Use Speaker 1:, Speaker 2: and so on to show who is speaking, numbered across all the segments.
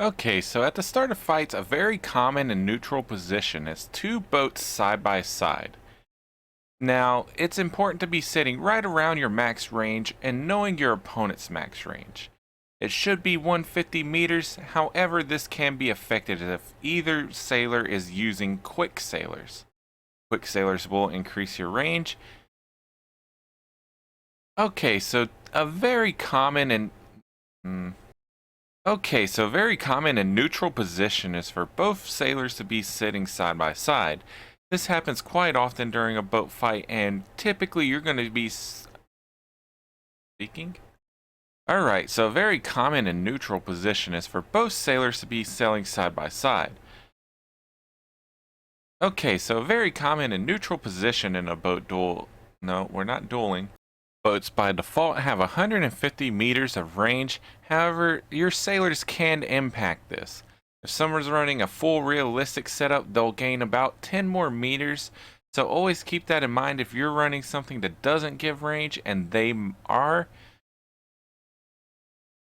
Speaker 1: Okay, so at the start of fights, a very common and neutral position is two boats side by side. Now, it's important to be sitting right around your max range and knowing your opponent's max range. It should be 150 meters, however, this can be affected if either sailor is using quick sailors. Quick sailors will increase your range. Okay, so a very common and Okay, so a very common and neutral position is for both sailors to be sitting side by side. This happens quite often during a boat fight, and typically you're going to be speaking. Alright, so a very common and neutral position is for both sailors to be sailing side by side. Okay, so a very common and neutral position in a boat duel. No, we're not dueling. Boats by default have 150 meters of range, however, your sailors can impact this. If someone's running a full realistic setup, they'll gain about 10 more meters, so always keep that in mind if you're running something that doesn't give range and they are.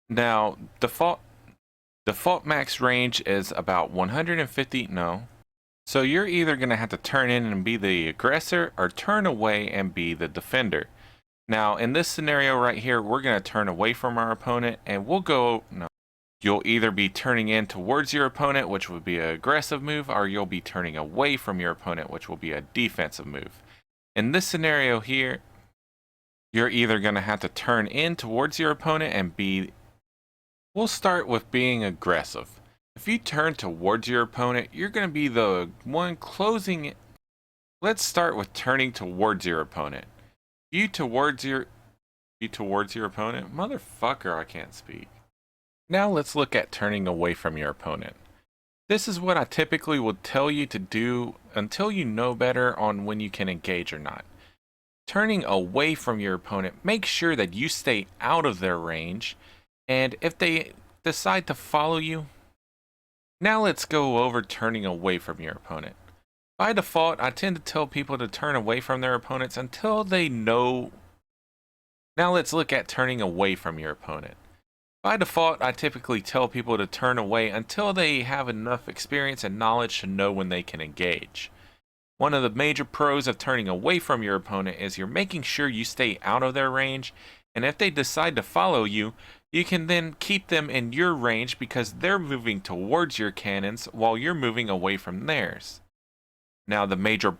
Speaker 1: Now, default max range is about 150, no. So you're either going to have to turn in and be the aggressor or turn away and be the defender. Now, in this scenario right here, we're going to turn away from our opponent and we'll go, no. You'll either be turning in towards your opponent, which would be an aggressive move, or you'll be turning away from your opponent, which will be a defensive move. In this scenario here, you're either going to have to turn in towards your opponent and be, we'll start with being aggressive. If you turn towards your opponent, you're going to be the one closing it. Let's start with turning towards your opponent. You towards your opponent? Motherfucker, I can't speak. Now let's look at turning away from your opponent. This is what I typically would tell you to do until you know better on when you can engage or not. Turning away from your opponent, make sure that you stay out of their range, and if they decide to follow you, now let's go over turning away from your opponent. By default, I tend to tell people to turn away from their opponents until they know. Now let's look at turning away from your opponent. By default, I typically tell people to turn away until they have enough experience and knowledge to know when they can engage. One of the major pros of turning away from your opponent is you're making sure you stay out of their range, and if they decide to follow you, you can then keep them in your range because they're moving towards your cannons while you're moving away from theirs. Now the major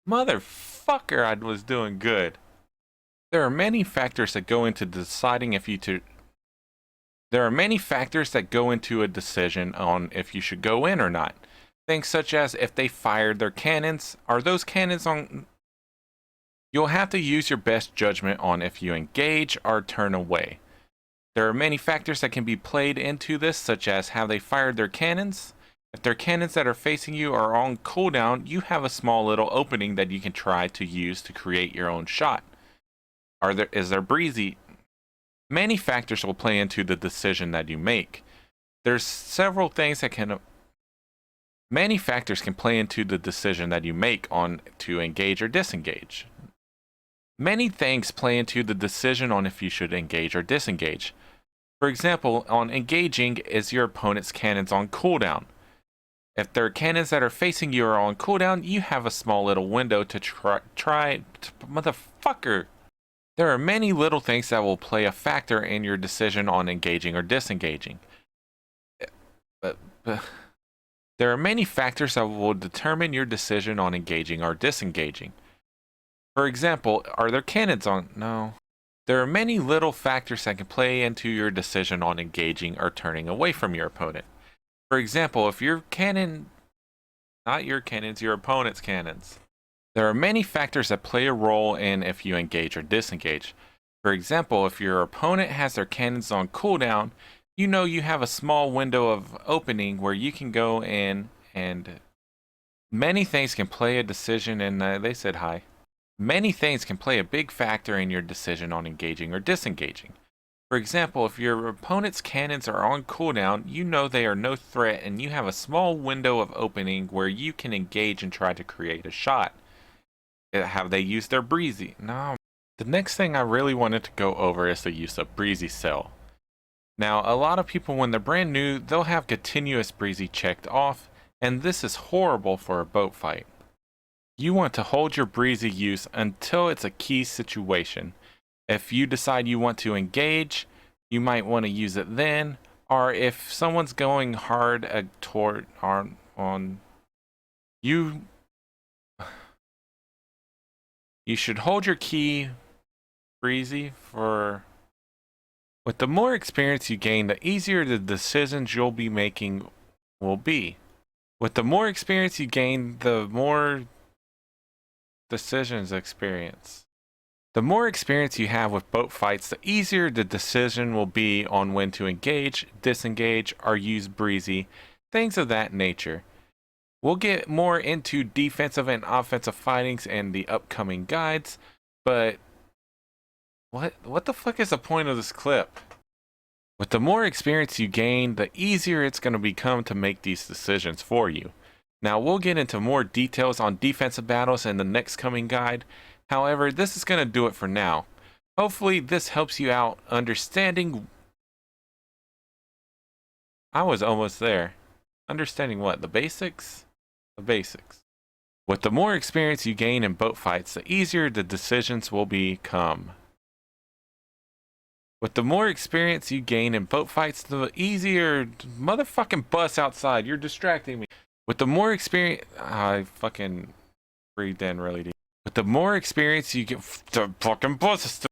Speaker 1: motherfucker, I was doing good. There are many factors that go into deciding if you to. There are many factors that go into a decision on if you should go in or not. Things such as if they fired their cannons, are those cannons on? You'll have to use your best judgment on if you engage or turn away. There are many factors that can be played into this, such as how they fired their cannons. If their cannons that are facing you are on cooldown, you have a small little opening that you can try to use to create your own shot. Is there breezy? Many factors will play into the decision that you make. There's several things that can. Many factors can play into the decision that you make on to engage or disengage. Many things play into the decision on if you should engage or disengage. For example, on engaging, is your opponent's cannons on cooldown? If their cannons that are facing you are on cooldown, you have a small little window to try motherfucker. There are many little things that will play a factor in your decision on engaging or disengaging. There are many factors that will determine your decision on engaging or disengaging. For example, are their cannons on? No. There are many little factors that can play into your decision on engaging or turning away from your opponent. For example, if your cannon, not your cannons, your opponent's cannons. There are many factors that play a role in if you engage or disengage. For example, if your opponent has their cannons on cooldown, you know you have a small window of opening where you can go in, and many things can play a decision, and they said hi. Many things can play a big factor in your decision on engaging or disengaging. For example, if your opponent's cannons are on cooldown, you know they are no threat and you have a small window of opening where you can engage and try to create a shot. Have they used their breezy? No. The next thing I really wanted to go over is the use of breezy cell. Now, a lot of people when they're brand new, they'll have continuous breezy checked off, and this is horrible for a boat fight. You want to hold your breezy use until it's a key situation. If you decide you want to engage, you might want to use it then, or if someone's going hard on you, you should hold your key breezy for. With the more experience you gain, the easier the decisions you'll be making will be. With the more experience you gain, the more decisions experience. The more experience you have with boat fights, the easier the decision will be on when to engage, disengage, or use breezy, things of that nature. We'll get more into defensive and offensive fightings in the upcoming guides, but what the fuck is the point of this clip? With the more experience you gain, the easier it's going to become to make these decisions for you. Now, we'll get into more details on defensive battles in the next coming guide. However, this is going to do it for now. Hopefully, this helps you out understanding. I was almost there. Understanding what? The basics? The basics. With the more experience you gain in boat fights, the easier the decisions will become. With the more experience you gain in boat fights, the easier. Motherfucking bus outside, you're distracting me. With the more experience, I fucking breathed in really deep. With the more experience you get, the fucking bus is still